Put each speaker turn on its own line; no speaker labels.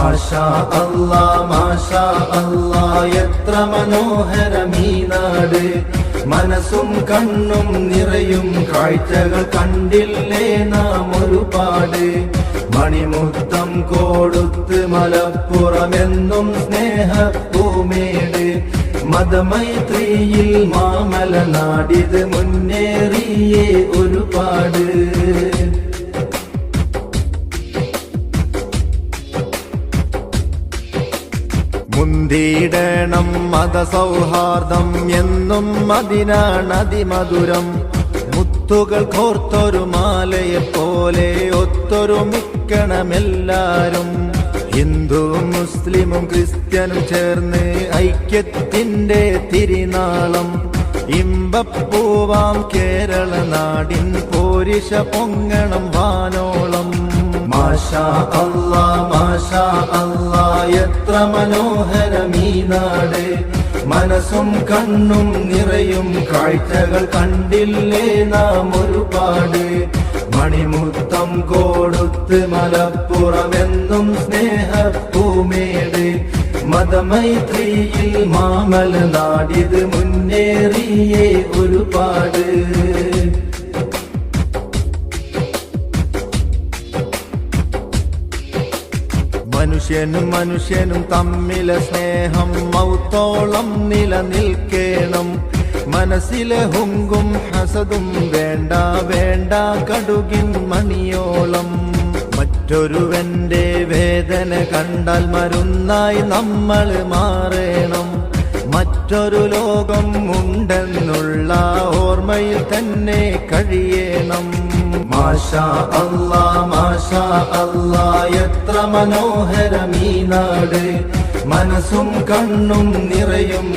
മാഷാ അല്ലാ മാഷാ അല്ലാ എത്ര മനോഹരമീ നാട്. മനസ്സും കണ്ണും നിറയും കാഴ്ചകൾ കണ്ടില്ലേ നാം ഒരുപാട്. മണിമുത്തം കൊടുത്ത് മലപ്പുറമെന്നും സ്നേഹപ്പൂമേട്. മതമൈത്രിയിൽ മാമല നാടിത് മുന്നേറിയേ ഒരുപാട്. മുന്തിയിടണം മതസൗഹാർദ്ദം എന്നും അതിനാണ് അതിമധുരം. മുത്തുകൾ കോർത്തൊരു മാലയെപ്പോലെ ഒത്തൊരുമിക്കണമെല്ലാരും. ഹിന്ദുവും മുസ്ലിമും ക്രിസ്ത്യനും ചേർന്ന് ഐക്യത്തിന്റെ തിരിനാളം. ഇമ്പപ്പൂവാം കേരള നാടിൻ പോരിശ പൊങ്ങണം വാനോളം. മാഷാ അല്ലാ മാഷാ അല്ലാ എത്ര മനോഹരമീ നാട്. മനസ്സും കണ്ണും നിറയും കാഴ്ചകൾ കണ്ടില്ലേ നാം ഒരുപാട്. മണിമുത്തം കൊടുത്ത് മലപ്പുറമെന്നും സ്നേഹപ്പൂമേട്. മതമൈത്രിയിൽ മാമല നാടിത് മുന്നേറിയേ ഒരുപാട്. മനുഷ്യനും മനുഷ്യനും തമ്മിലെ സ്നേഹം മൗത്തോളം നിലനിൽക്കേണം. മനസ്സിലെ ഹുങ്കും ഹസദും വേണ്ട വേണ്ട കടുകിൻ മണിയോളം. മറ്റൊരുവന്റെ വേദന കണ്ടാൽ മരുന്നായി നമ്മൾ മാറണം. മറ്റൊരു ലോകം ഉണ്ടെന്നുള്ള ഓർമ്മയിൽ തന്നെ കഴിയണം. മാഷാ അല്ലാ മാഷാ അല്ലാ എത്ര മനോഹരമീ നാട്. മനസ്സും കണ്ണും നിറയും